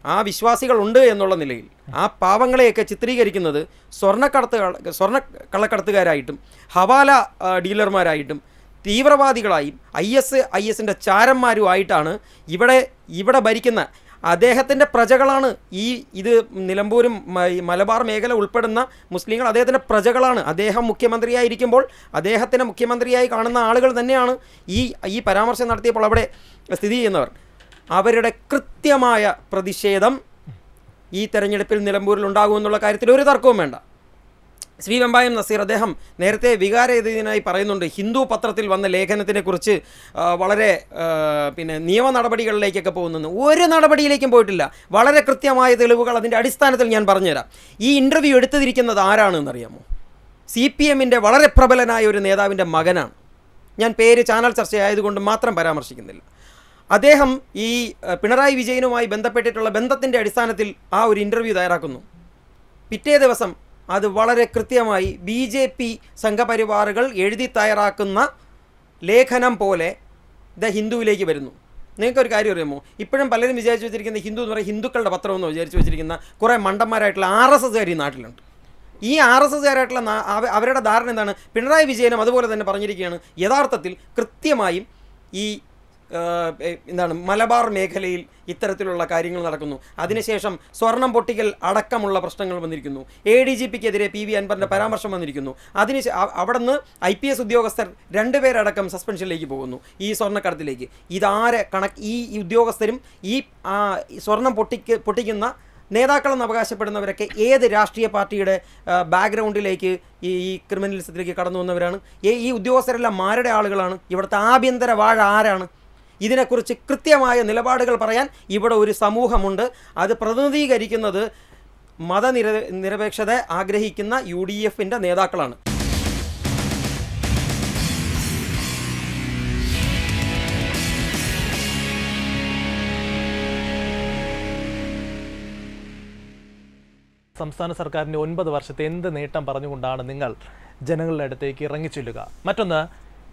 ആ വിശ്വാസികളുണ്ട് എന്നുള്ള നിലയിൽ ആ പാവങ്ങളെയൊക്കെ ചിത്രീകരിക്കുന്നത് സ്വർണ്ണക്കള്ളക്കടത്തുകാരായിട്ടും ഹവാല ഡീലർമാരായിട്ടും തീവ്രവാദികളായും IS-ൻ്റെ ചാരന്മാരുമായിട്ടാണ് ഇവിടെ ഭരിക്കുന്ന അദ്ദേഹത്തിൻ്റെ പ്രജകളാണ്. ഇത് നിലമ്പൂരും മലബാർ മേഖല ഉൾപ്പെടുന്ന മുസ്ലിങ്ങൾ അദ്ദേഹത്തിൻ്റെ പ്രജകളാണ്. അദ്ദേഹം മുഖ്യമന്ത്രിയായിരിക്കുമ്പോൾ അദ്ദേഹത്തിനെ മുഖ്യമന്ത്രിയായി കാണുന്ന ആളുകൾ തന്നെയാണ് ഈ പരാമർശം നടത്തിയപ്പോൾ അവിടെ സ്ഥിതി ചെയ്യുന്നവർ. അവരുടെ കൃത്യമായ പ്രതിഷേധം ഈ തെരഞ്ഞെടുപ്പിൽ നിലമ്പൂരിൽ ഉണ്ടാകുമെന്നുള്ള കാര്യത്തിൽ ഒരു തർക്കവും വേണ്ട. ശ്രീ വെമ്പായം നസീർ അദ്ദേഹം നേരത്തെ വികാരേതീനായി പറയുന്നുണ്ട് ഹിന്ദു പത്രത്തിൽ വന്ന ലേഖനത്തിനെക്കുറിച്ച് വളരെ നിയമ നടപടികളിലേക്കൊക്കെ പോകുന്നു. ഒരു നടപടിയിലേക്കും പോയിട്ടില്ല. വളരെ കൃത്യമായ തെളിവുകൾ അതിൻ്റെ അടിസ്ഥാനത്തിൽ ഞാൻ പറഞ്ഞുതരാം. ഈ ഇൻ്റർവ്യൂ എടുത്തിരിക്കുന്നത് ആരാണെന്നറിയാമോ? CPMൻ്റെ വളരെ പ്രബലനായ ഒരു നേതാവിൻ്റെ മകനാണ്. ഞാൻ പേര് ചാനൽ ചർച്ചയായതുകൊണ്ട് മാത്രം പരാമർശിക്കുന്നില്ല. അദ്ദേഹം ഈ പിണറായി വിജയനുമായി ബന്ധപ്പെട്ടിട്ടുള്ള ബന്ധത്തിൻ്റെ അടിസ്ഥാനത്തിൽ ആ ഒരു ഇൻ്റർവ്യൂ തയ്യാറാക്കുന്നു. പിറ്റേ ദിവസം അത് വളരെ കൃത്യമായി BJP സംഘപരിവാറുകൾ എഴുതി തയ്യാറാക്കുന്ന ലേഖനം പോലെ ദ ഹിന്ദുവിലേക്ക് വരുന്നു. നിങ്ങൾക്കൊരു കാര്യം അറിയാമോ? ഇപ്പോഴും പലരും വിചാരിച്ചു വെച്ചിരിക്കുന്ന ഹിന്ദു എന്ന് പറയുന്നത് ഹിന്ദുക്കളുടെ പത്രമെന്ന് വിചാരിച്ചു വെച്ചിരിക്കുന്ന കുറേ മണ്ടന്മാരായിട്ടുള്ള RSSകാർ ഈ നാട്ടിലുണ്ട്. ഈ RSSകാരായിട്ടുള്ള അവരുടെ ധാരണ എന്താണ്? പിണറായി വിജയനും അതുപോലെ തന്നെ പറഞ്ഞിരിക്കുകയാണ് യഥാർത്ഥത്തിൽ കൃത്യമായും ഈ മലബാർ മേഖലയിൽ ഇത്തരത്തിലുള്ള കാര്യങ്ങൾ നടക്കുന്നു. അതിനുശേഷം സ്വർണം പൊട്ടിക്കൽ അടക്കമുള്ള പ്രശ്നങ്ങൾ വന്നിരിക്കുന്നു. ADGPക്കെതിരെ PV അൻവറിൻ്റെ പരാമർശം വന്നിരിക്കുന്നു. അവിടെ നിന്ന് IPS ഉദ്യോഗസ്ഥർ 2 പേരടക്കം സസ്പെൻഷനിലേക്ക് പോകുന്നു ഈ സ്വർണ്ണക്കടത്തിലേക്ക്. ഈ ഉദ്യോഗസ്ഥരും ഈ സ്വർണം പൊട്ടിക്കുന്ന നേതാക്കളെന്ന് അവകാശപ്പെടുന്നവരൊക്കെ ഏത് രാഷ്ട്രീയ പാർട്ടിയുടെ ബാക്ക്ഗ്രൗണ്ടിലേക്ക് ഈ ക്രിമിനലിസത്തിലേക്ക് കടന്നു വന്നവരാണ്? ഈ ഉദ്യോഗസ്ഥരെല്ലാം ആരുടെ ആളുകളാണ്? ഇവിടുത്തെ ആഭ്യന്തര വാഴ ആരാണ്? ഇതിനെക്കുറിച്ച് കൃത്യമായ നിലപാടുകൾ പറയാൻ ഇവിടെ ഒരു സമൂഹമുണ്ട്. അത് പ്രതിനിധീകരിക്കുന്നത് മതനിരപേക്ഷത ആഗ്രഹിക്കുന്ന UDFൻ്റെ നേതാക്കളാണ്. സംസ്ഥാന സർക്കാരിൻ്റെ 9 വർഷത്തെ എന്ത് നേട്ടം പറഞ്ഞുകൊണ്ടാണ് നിങ്ങൾ ജനങ്ങളുടെ അടുത്തേക്ക് ഇറങ്ങിച്ചെല്ലുക? മറ്റൊന്ന്,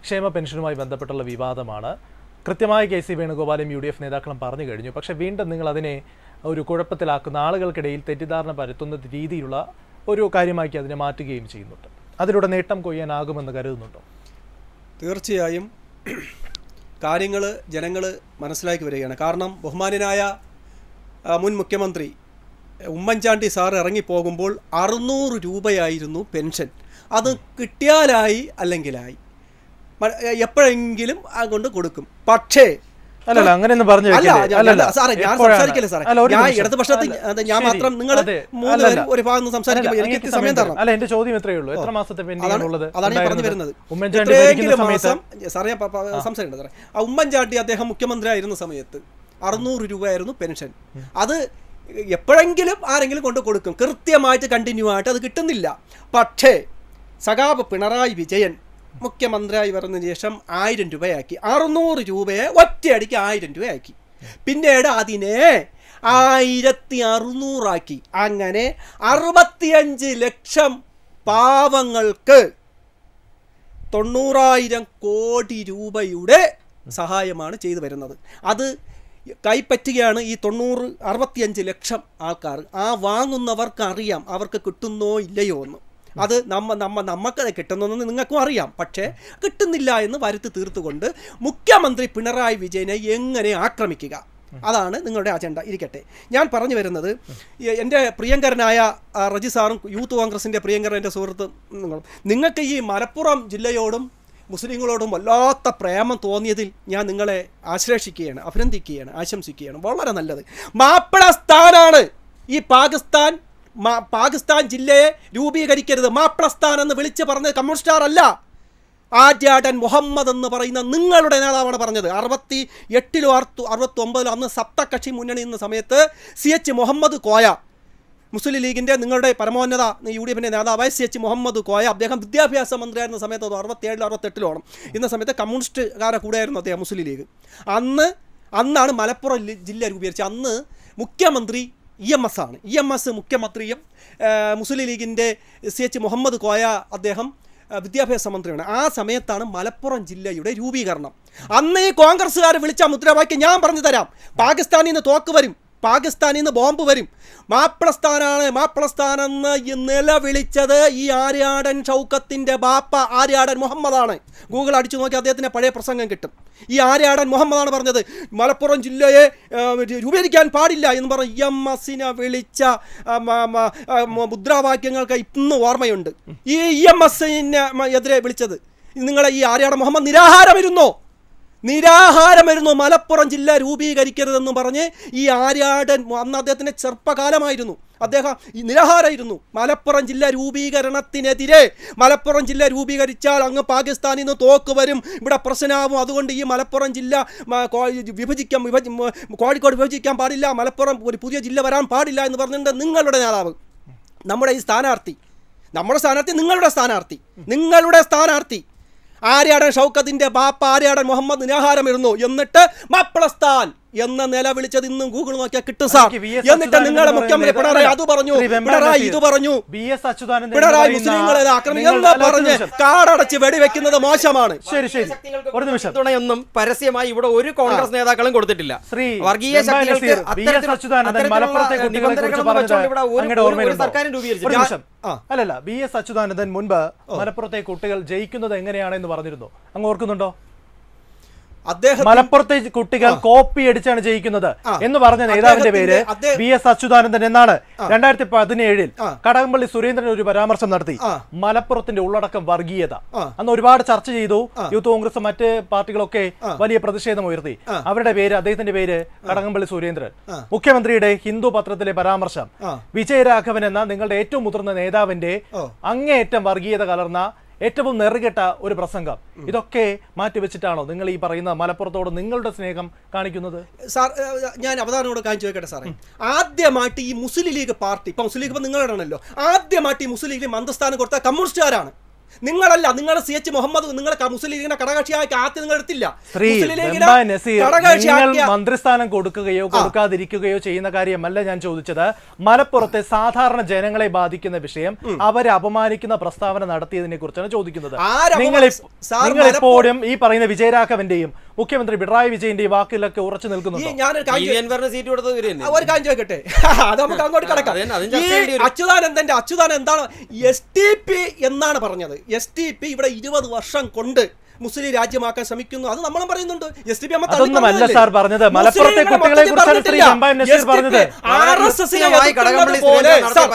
ക്ഷേമ പെൻഷനുമായി ബന്ധപ്പെട്ടുള്ള വിവാദമാണ്. കൃത്യമായി KC വേണുഗോപാലും UDF നേതാക്കളും പറഞ്ഞു കഴിഞ്ഞു. പക്ഷേ വീണ്ടും നിങ്ങൾ അതിനെ ഒരു കുഴപ്പത്തിലാക്കുന്ന, ആളുകൾക്കിടയിൽ തെറ്റിദ്ധാരണ പരത്തുന്ന രീതിയിലുള്ള ഒരു കാര്യമാക്കി അതിനെ മാറ്റുകയും ചെയ്യുന്നുണ്ട്. അതിലൂടെ നേട്ടം കൊയ്യാനാകുമെന്ന് കരുതുന്നുണ്ടോ? തീർച്ചയായും കാര്യങ്ങൾ ജനങ്ങൾ മനസ്സിലാക്കി വരികയാണ്. കാരണം ബഹുമാന്യനായ മുൻ മുഖ്യമന്ത്രി ഉമ്മൻചാണ്ടി സാർ ഇറങ്ങിപ്പോകുമ്പോൾ 600 രൂപയായിരുന്നു പെൻഷൻ. അത് കിട്ടിയാലായി അല്ലെങ്കിലായി, എപ്പോഴെങ്കിലും കൊണ്ട് കൊടുക്കും. പക്ഷേ അങ്ങനെയൊന്നും പറഞ്ഞു സാറേ, ഞാൻ സംസാരിക്കല്ലേ സാറേ, ഞാൻ ഇടതുപക്ഷത്തിൽ ഞാൻ മാത്രം, നിങ്ങൾ 3 പേരും ഒരു ഭാഗത്ത് സംസാരിക്കുമ്പോൾ എനിക്ക് സമയം തരണം. അല്ല, എന്റെ ചോദ്യം എത്രയേ ഉള്ളൂ, എത്ര മാസത്തെ അതാണ് ഞാൻ പറഞ്ഞു വരുന്നത്. മാസം സാറേ സംസാരിക്കണ്ട സാറേ. ഉമ്മൻചാണ്ടി അദ്ദേഹം മുഖ്യമന്ത്രി ആയിരുന്ന സമയത്ത് 600 രൂപയായിരുന്നു പെൻഷൻ. അത് എപ്പോഴെങ്കിലും ആരെങ്കിലും കൊണ്ട് കൊടുക്കും, കൃത്യമായിട്ട് കണ്ടിന്യൂ ആയിട്ട് അത് കിട്ടുന്നില്ല. പക്ഷേ സഖാവ് പിണറായി വിജയൻ മുഖ്യമന്ത്രിയായി വരുന്നതിന് ശേഷം 1000 രൂപയാക്കി. 600 രൂപയെ ഒറ്റയടിക്ക് 1000 രൂപയാക്കി. പിന്നീട് അതിനെ 1600 ആക്കി. അങ്ങനെ 65 ലക്ഷം പാവങ്ങൾക്ക് 90,000 കോടി രൂപയുടെ സഹായമാണ് ചെയ്തു വരുന്നത്. അത് കൈപ്പറ്റുകയാണ് ഈ 65 ലക്ഷം ആൾക്കാർ. ആ വാങ്ങുന്നവർക്ക് അറിയാം അവർക്ക് കിട്ടുന്നോ ഇല്ലയോ എന്ന്. അത് നമുക്കത് കിട്ടുന്നതെന്ന് നിങ്ങൾക്കും അറിയാം. പക്ഷേ കിട്ടുന്നില്ല എന്ന് വരുത്തി തീർത്തുകൊണ്ട് മുഖ്യമന്ത്രി പിണറായി വിജയനെ എങ്ങനെ ആക്രമിക്കുക, അതാണ് നിങ്ങളുടെ അജണ്ട. ഇരിക്കട്ടെ, ഞാൻ പറഞ്ഞു വരുന്നത്, എൻ്റെ പ്രിയങ്കരനായ റജി സാറും യൂത്ത് കോൺഗ്രസിൻ്റെ പ്രിയങ്കരൻ എൻ്റെ സുഹൃത്ത് നിങ്ങൾക്ക് ഈ മലപ്പുറം ജില്ലയോടും മുസ്ലിങ്ങളോടും വല്ലാത്ത പ്രേമം തോന്നിയതിൽ ഞാൻ നിങ്ങളെ ആശ്ലേഷിക്കുകയാണ്, അഭിനന്ദിക്കുകയാണ്, ആശംസിക്കുകയാണ്. വളരെ നല്ലത്. മാപ്പിള സ്ഥാനാണ് ഈ പാകിസ്ഥാൻ ജില്ലയെ രൂപീകരിക്കരുത്, മാപ്പിളസ്ഥാൻ എന്ന് വിളിച്ച് പറഞ്ഞത് കമ്മ്യൂണിസ്റ്റാർ അല്ല, ആര്യാടൻ മുഹമ്മദ് എന്ന് പറയുന്ന നിങ്ങളുടെ നേതാവാണ് പറഞ്ഞത്. 68-ലോ 69-ലോ അന്ന് സപ്തകക്ഷി മുന്നണി എന്ന സമയത്ത് CH മുഹമ്മദ് കോയ, മുസ്ലിം ലീഗിൻ്റെ നിങ്ങളുടെ പരമോന്നത UDFിൻ്റെ നേതാവായ CH മുഹമ്മദ് കോയ, അദ്ദേഹം വിദ്യാഭ്യാസ മന്ത്രിയായിരുന്ന സമയത്ത് 67-ലോ 68-ലോ ആണ്. ഇന്ന സമയത്ത് കമ്മ്യൂണിസ്റ്റുകാരെ കൂടെയായിരുന്നു അദ്ദേഹം മുസ്ലിം ലീഗ്. അന്നാണ് മലപ്പുറം ജില്ല രൂപീകരിച്ചത്. അന്ന് മുഖ്യമന്ത്രി EMS ആണ്. EMS മുഖ്യമന്ത്രിയും മുസ്ലിം ലീഗിൻ്റെ CH മുഹമ്മദ് കോയ അദ്ദേഹം വിദ്യാഭ്യാസ മന്ത്രിയാണ്. ആ സമയത്താണ് മലപ്പുറം ജില്ലയുടെ രൂപീകരണം. അന്ന് ഈ കോൺഗ്രസ്സുകാർ വിളിച്ച മുദ്രാവാക്യം ഞാൻ പറഞ്ഞു തരാം. പാകിസ്ഥാനിൽ നിന്ന് തോക്ക് വരും, പാകിസ്ഥാനിൽ നിന്ന് ബോംബ് വരും, മാപ്പിളസ്ഥാനെന്ന് നിലവിളിച്ചത് ഈ ആര്യാടൻ ഷൗക്കത്തിൻ്റെ ബാപ്പ ആര്യാടൻ മുഹമ്മദാണ്. ഗൂഗിൾ അടിച്ചു നോക്കി അദ്ദേഹത്തിൻ്റെ പഴയ പ്രസംഗം കിട്ടും. ഈ ആര്യാടൻ മുഹമ്മദാണ് പറഞ്ഞത് മലപ്പുറം ജില്ലയെ രൂപീകരിക്കാൻ പാടില്ല എന്ന് പറഞ്ഞ് EMSനെ വിളിച്ച മുദ്രാവാക്യങ്ങൾക്ക് ഇന്ന് ഓർമ്മയുണ്ട്. ഈ EMSനെ എതിരെ വിളിച്ചത് നിങ്ങളെ ഈ ആര്യാടൻ മുഹമ്മദ് നിരാഹാരമിരുന്നോ മലപ്പുറം ജില്ല രൂപീകരിക്കരുതെന്ന് പറഞ്ഞ് ഈ ആര്യാടൻ, അന്ന് അദ്ദേഹത്തിൻ്റെ ചെറുപ്പകാലമായിരുന്നു, അദ്ദേഹം നിരാഹാരമായിരുന്നു. മലപ്പുറം ജില്ല രൂപീകരണത്തിനെതിരെ, മലപ്പുറം ജില്ല രൂപീകരിച്ചാൽ അങ്ങ് പാകിസ്ഥാനിൽ നിന്ന് തോക്ക് വരും, ഇവിടെ പ്രശ്നമാവും, അതുകൊണ്ട് ഈ മലപ്പുറം ജില്ല കോഴിക്കോട് വിഭജിക്കാൻ പാടില്ല, മലപ്പുറം ഒരു പുതിയ ജില്ല വരാൻ പാടില്ല എന്ന് പറഞ്ഞിട്ട് നിങ്ങളുടെ നേതാവ്, നമ്മുടെ സ്ഥാനാർത്ഥി നിങ്ങളുടെ സ്ഥാനാർത്ഥി ആര്യാടൻ ഷൗക്കത്തിൻ്റെ ബാപ്പ ആര്യാടൻ മുഹമ്മദ് നിരാഹാരമിരുന്നു. എന്നിട്ട് മാപ്പിളസ്ഥാൻ എന്ന നില വിളിച്ചത് ഇന്നും ഗൂഗിൾ നോക്കിയാൽ കിട്ടും സാർ. എന്നിട്ട് നിങ്ങളുടെ മുഖ്യമന്ത്രി പിണറായി അത് പറഞ്ഞു, പിണറായി ഇത് പറഞ്ഞു, പിണറായി മുസ്ലിങ്ങളെ ആക്രമിക്കുന്ന പറഞ്ഞ് കാടടച്ച് വെടിവെക്കുന്നത് മോശമാണ്. ശരി, ഒരു നിമിഷം. തുണയൊന്നും പരസ്യമായി ഇവിടെ ഒരു കോൺഗ്രസ് നേതാക്കളും കൊടുത്തിട്ടില്ല. വർഗീയ അല്ലല്ല, BS അച്യുതാനന്ദൻ മുൻപ് മലപ്പുറത്തെ കുട്ടികൾ ജയിക്കുന്നത് എങ്ങനെയാണെന്ന് പറഞ്ഞിരുന്നു, അങ്ങ് ഓർക്കുന്നുണ്ടോ? മലപ്പുറത്തെ കുട്ടികൾ കോപ്പി അടിച്ചാണ് ജയിക്കുന്നത് എന്ന് പറഞ്ഞ നേതാവിന്റെ പേര് BS അച്യുതാനന്ദൻ എന്നാണ്. 2017 കടകംപള്ളി സുരേന്ദ്രൻ ഒരു പരാമർശം നടത്തി. മലപ്പുറത്തിന്റെ ഉള്ളടക്കം വർഗീയത. അന്ന് ഒരുപാട് ചർച്ച ചെയ്തു. യൂത്ത് കോൺഗ്രസ് മറ്റ് പാർട്ടികളൊക്കെ വലിയ പ്രതിഷേധം ഉയർത്തി. അവരുടെ പേര്, അദ്ദേഹത്തിന്റെ പേര് കടകംപള്ളി സുരേന്ദ്രൻ. മുഖ്യമന്ത്രിയുടെ ഹിന്ദു പത്രത്തിലെ പരാമർശം, വിജയരാഘവൻ എന്ന നിങ്ങളുടെ ഏറ്റവും മുതിർന്ന നേതാവിന്റെ അങ്ങേയറ്റം വർഗീയത കലർന്ന ഏറ്റവും നെറുകെട്ട ഒരു പ്രസംഗം, ഇതൊക്കെ മാറ്റിവെച്ചിട്ടാണോ നിങ്ങൾ ഈ പറയുന്ന മലപ്പുറത്തോട് നിങ്ങളുടെ സ്നേഹം കാണിക്കുന്നത്? സാർ, ഞാൻ അവതാരണോട് കാര്യം ചോദിക്കട്ടെ സാറേ. ആദ്യമായിട്ട് ഈ മുസ്ലിം ലീഗ് പാർട്ടി, ഇപ്പം മുസ്ലിം ലീഗ് നിങ്ങളാണല്ലോ, ആദ്യമായിട്ട് ഈ മുസ്ലിം ലീഗിൽ മന്ത്രിസ്ഥാനം കൊടുത്ത കമ്മ്യൂണിസ്റ്റുകാരാണ്, നിങ്ങളല്ല. നിങ്ങൾ CH മുഹമ്മദ്, നിങ്ങൾ മുസ്ലിം ലീഗിനെ ഘടകകക്ഷിയാക്കി ആദ്യം നിങ്ങൾ എടുത്തില്ല. മന്ത്രിസ്ഥാനം കൊടുക്കുകയോ കൊടുക്കാതിരിക്കുകയോ ചെയ്യുന്ന കാര്യമല്ല ഞാൻ ചോദിച്ചത്. മലപ്പുറത്തെ സാധാരണ ജനങ്ങളെ ബാധിക്കുന്ന വിഷയം, അവരെ അപമാനിക്കുന്ന പ്രസ്താവന നടത്തിയതിനെ കുറിച്ചാണ് ചോദിക്കുന്നത്. നിങ്ങളിപ്പോഴും ഈ പറയുന്ന വിജയരാഘവന്റെയും മുഖ്യമന്ത്രി പിണറായി വിജയന്റെയും വാക്കിലൊക്കെ ഉറച്ചു നിൽക്കുന്നുണ്ട്. ഒരു കാര്യം ചോദിക്കട്ടെ, അത് നമുക്ക് അങ്ങോട്ട് കിടക്കാം. അച്യുതാനന്ദൻ എന്താണ് STP എന്നാണ് പറഞ്ഞത്. STP ഇവിടെ 20 വർഷം കൊണ്ട് മുസ്ലിം രാജ്യമാക്കാൻ ശ്രമിക്കുന്നു. അത് നമ്മളും പറയുന്നുണ്ട്. അതൊന്നുമല്ല സാർ പറഞ്ഞത്. മലപ്പുറത്തെ കുട്ടികളെ കുറിച്ചാണ് ശ്രീ വെമ്പായം നസീർ പറഞ്ഞത്.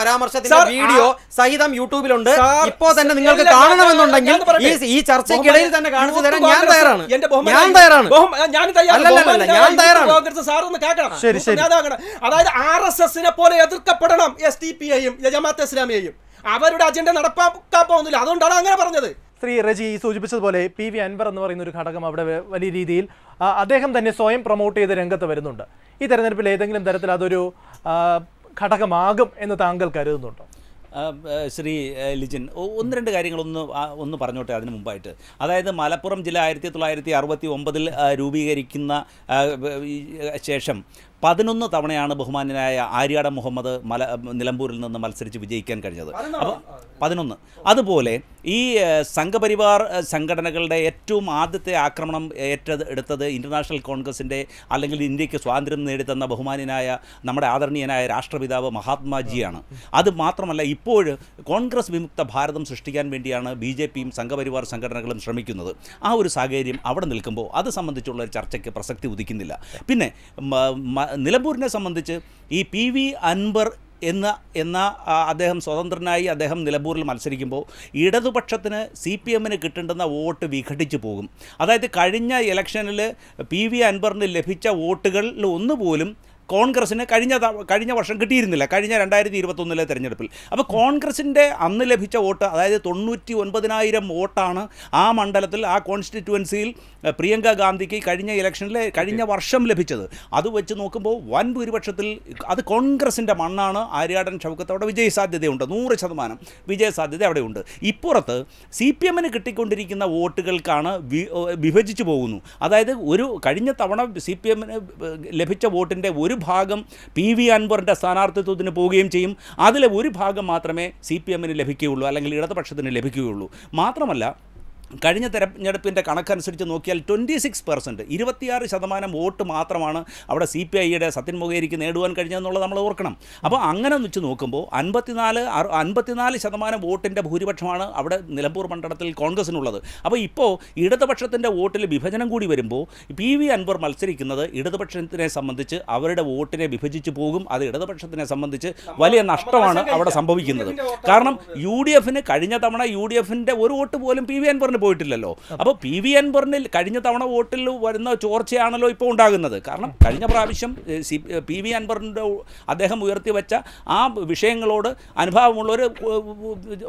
പരാമർശത്തിന്റെ വീഡിയോ സഹിതം യൂട്യൂബിലുണ്ട്. ഇപ്പോ തന്നെ നിങ്ങൾക്ക് കാണണമെന്നുണ്ടെങ്കിൽ ഈ ചർച്ചയ്ക്കിടയിൽ തന്നെ കാണിച്ചു തരാൻ ഞാൻ തയ്യാറാണ്. അതായത് RSSനെ പോലെ എതിർക്കപ്പെടണം SDPയെയും ജമാഅത്തെ ഇസ്ലാമിയെയും. അവരുടെ അജണ്ട നടപ്പാക്കാൻ പോകുന്നില്ല, അതുകൊണ്ടാണ് അങ്ങനെ പറഞ്ഞത്. ശ്രീ റജി സൂചിപ്പിച്ചതുപോലെ PV അൻവർ എന്ന് പറയുന്ന ഒരു ഘടകം അവിടെ വലിയ രീതിയിൽ അദ്ദേഹം തന്നെ സ്വയം പ്രൊമോട്ട് ചെയ്ത് രംഗത്ത് വരുന്നുണ്ട്. ഈ തെരഞ്ഞെടുപ്പിൽ ഏതെങ്കിലും തരത്തിൽ അതൊരു ഘടകമാകും എന്ന് താങ്കൾ കരുതുന്നുണ്ടോ? ശ്രീ ലിജിൻ, ഒന്ന് രണ്ട് കാര്യങ്ങളൊന്ന് പറഞ്ഞോട്ടെ അതിന് മുമ്പായിട്ട്. അതായത് മലപ്പുറം ജില്ല 1969 രൂപീകരിക്കുന്ന ശേഷം 11 തവണയാണ് ബഹുമാന്യനായ ആര്യാടൻ മുഹമ്മദ് നിലമ്പൂരിൽ നിന്ന് മത്സരിച്ച് വിജയിക്കാൻ കഴിഞ്ഞത്. അപ്പോൾ 11. അതുപോലെ ഈ സംഘപരിവാർ സംഘടനകളുടെ ഏറ്റവും ആദ്യത്തെ ആക്രമണം ഏറ്റെടുത്തത് ഇൻ്റർനാഷണൽ കോൺഗ്രസിൻ്റെ അല്ലെങ്കിൽ ഇന്ത്യക്ക് സ്വാതന്ത്ര്യം നേടിത്തന്ന ബഹുമാന്യനായ നമ്മുടെ ആദരണീയനായ രാഷ്ട്രപിതാവ് മഹാത്മാജിയാണ്. അത് മാത്രമല്ല, ഇപ്പോൾ കോൺഗ്രസ് വിമുക്ത ഭാരതം സൃഷ്ടിക്കാൻ വേണ്ടിയാണ് BJPയും സംഘപരിവാർ സംഘടനകളും ശ്രമിക്കുന്നത്. ആ ഒരു സാഹചര്യം അവിടെ നിൽക്കുമ്പോൾ അത് സംബന്ധിച്ചുള്ള ഒരു ചർച്ചയ്ക്ക് പ്രസക്തി ഉദിക്കുന്നില്ല. പിന്നെ നിലമ്പൂരിനെ സംബന്ധിച്ച് ഈ PV അൻവർ എന്ന അദ്ദേഹം സ്വതന്ത്രനായി അദ്ദേഹം നിലമ്പൂരിൽ മത്സരിക്കുമ്പോൾ ഇടതുപക്ഷത്തിന് CPMന് കിട്ടേണ്ടുന്ന വോട്ട് വിഘടിച്ചു പോകും. അതായത് കഴിഞ്ഞ ഇലക്ഷനിൽ PV അൻവറിന് ലഭിച്ച വോട്ടുകളിൽ ഒന്നുപോലും കോൺഗ്രസിന് കഴിഞ്ഞ വർഷം കിട്ടിയിരുന്നില്ല, കഴിഞ്ഞ 2021 തെരഞ്ഞെടുപ്പിൽ. അപ്പോൾ കോൺഗ്രസിൻ്റെ അന്ന് ലഭിച്ച വോട്ട്, അതായത് 99,000 വോട്ടാണ് ആ മണ്ഡലത്തിൽ, ആ കോൺസ്റ്റിറ്റ്യുവൻസിയിൽ പ്രിയങ്ക ഗാന്ധിക്ക് കഴിഞ്ഞ വർഷം ലഭിച്ചത്. അത് വെച്ച് നോക്കുമ്പോൾ വൻ ഭൂരിപക്ഷത്തിൽ അത് കോൺഗ്രസിൻ്റെ മണ്ണാണ്. ആര്യാടൻ ഷൗക്കത്ത് അവിടെ വിജയസാധ്യതയുണ്ട്, 100% വിജയസാധ്യത അവിടെയുണ്ട്. ഇപ്പുറത്ത് CPMന് കിട്ടിക്കൊണ്ടിരിക്കുന്ന വോട്ടുകൾക്കാണ് വിഭജിച്ചു പോകുന്നു. അതായത് കഴിഞ്ഞ തവണ CPMന് ലഭിച്ച വോട്ടിൻ്റെ ഒരു ഭാഗം PV അൻവറിൻ്റെ സ്ഥാനാർത്ഥിത്വത്തിന് പോവുകയും ചെയ്യും. അതിലെ ഒരു ഭാഗം മാത്രമേ CPMന് ലഭിക്കുകയുള്ളൂ, അല്ലെങ്കിൽ ഇടതുപക്ഷത്തിന് ലഭിക്കുകയുള്ളൂ. മാത്രമല്ല, കഴിഞ്ഞ തെരഞ്ഞെടുപ്പിൻ്റെ കണക്കനുസരിച്ച് നോക്കിയാൽ 26%, 26% വോട്ട് മാത്രമാണ് അവിടെ CPIയുടെ സത്യൻ മൊകേരിക്ക് നേടുവാൻ കഴിഞ്ഞതെന്നുള്ളത് നമ്മൾ ഓർക്കണം. അപ്പോൾ അങ്ങനെ വെച്ച് നോക്കുമ്പോൾ 54% വോട്ടിൻ്റെ ഭൂരിപക്ഷമാണ് അവിടെ നിലമ്പൂർ മണ്ഡലത്തിൽ കോൺഗ്രസിനുള്ളത്. അപ്പോൾ ഇപ്പോൾ ഇടതുപക്ഷത്തിൻ്റെ വോട്ടിൽ വിഭജനം കൂടി വരുമ്പോൾ PV അൻവർ മത്സരിക്കുന്നത് ഇടതുപക്ഷത്തിനെ സംബന്ധിച്ച് അവരുടെ വോട്ടിനെ വിഭജിച്ച് പോകും. അത് ഇടതുപക്ഷത്തിനെ സംബന്ധിച്ച് വലിയ നഷ്ടമാണ് അവിടെ സംഭവിക്കുന്നത്. കാരണം UDFന് കഴിഞ്ഞ തവണ UDFൻ്റെ ഒരു വോട്ട് പോലും PV അൻവറിന് പോയിട്ടില്ലല്ലോ. അപ്പോൾ PV അൻവറിന് കഴിഞ്ഞ തവണ വോട്ടിൽ വരുന്ന ചോർച്ചയാണല്ലോ ഇപ്പോൾ ഉണ്ടാകുന്നത്. കാരണം കഴിഞ്ഞ പ്രാവശ്യം PV അൻവറിൻ്റെ അദ്ദേഹം ഉയർത്തിവെച്ച ആ വിഷയങ്ങളോട് അനുഭാവമുള്ളവർ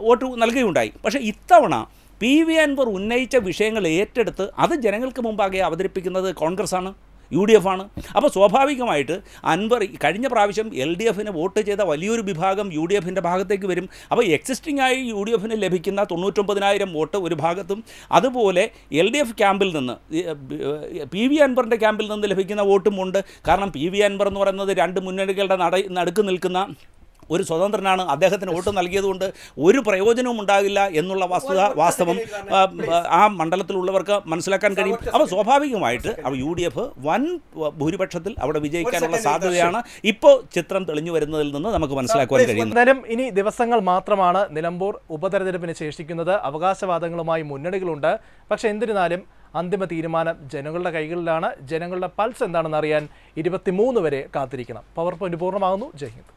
വോട്ട് നൽകുകയുണ്ടായി. പക്ഷേ ഇത്തവണ PV അൻവർ ഉന്നയിച്ച വിഷയങ്ങൾ ഏറ്റെടുത്ത് അത് ജനങ്ങൾക്ക് മുമ്പാകെ അവതരിപ്പിക്കുന്നത് കോൺഗ്രസ്സാണ്, UDF ആണ്. അപ്പോൾ സ്വാഭാവികമായിട്ട് അൻവർ കഴിഞ്ഞ പ്രാവശ്യം LDFന് വോട്ട് ചെയ്ത വലിയൊരു വിഭാഗം UDFൻ്റെ ഭാഗത്തേക്ക് വരും. അപ്പോൾ എക്സിസ്റ്റിംഗ് ആയി UDFന് ലഭിക്കുന്ന 99,000 വോട്ട് ഒരു ഭാഗത്തും, അതുപോലെ LDF ക്യാമ്പിൽ നിന്ന് PV അൻവറിൻ്റെ ക്യാമ്പിൽ നിന്ന് ലഭിക്കുന്ന വോട്ടും ഉണ്ട്. കാരണം PV അൻവർ എന്ന് പറയുന്നത് രണ്ട് മുന്നണികളുടെ നടുക്ക് നിൽക്കുന്ന ഒരു സ്വതന്ത്രനാണ്. അദ്ദേഹത്തിന് വോട്ട് നൽകിയതുകൊണ്ട് ഒരു പ്രയോജനവും ഉണ്ടാകില്ല എന്നുള്ള വാസ്തവം ആ മണ്ഡലത്തിലുള്ളവർക്ക് മനസ്സിലാക്കാൻ കഴിയും. അപ്പോൾ സ്വാഭാവികമായിട്ട് UDF വൻ ഭൂരിപക്ഷത്തിൽ അവിടെ വിജയിക്കാനുള്ള സാധ്യതയാണ് ഇപ്പോൾ ചിത്രം തെളിഞ്ഞു വരുന്നതിൽ നിന്ന് നമുക്ക് മനസ്സിലാക്കുവാൻ കഴിയുന്നത്. എന്തായാലും ഇനി ദിവസങ്ങൾ മാത്രമാണ് നിലമ്പൂർ ഉപതെരഞ്ഞെടുപ്പിന് ശേഷിക്കുന്നത്. അവകാശവാദങ്ങളുമായി മുന്നണികളുണ്ട്. പക്ഷേ എന്നിരുന്നാലും അന്തിമ തീരുമാനം ജനങ്ങളുടെ കൈകളിലാണ്. ജനങ്ങളുടെ പൾസ് എന്താണെന്ന് അറിയാൻ 23 വരെ കാത്തിരിക്കണം. പവർ പോയിന്റ് പൂർണ്ണമാകുന്നു. ജയ് ഹിന്ദ്.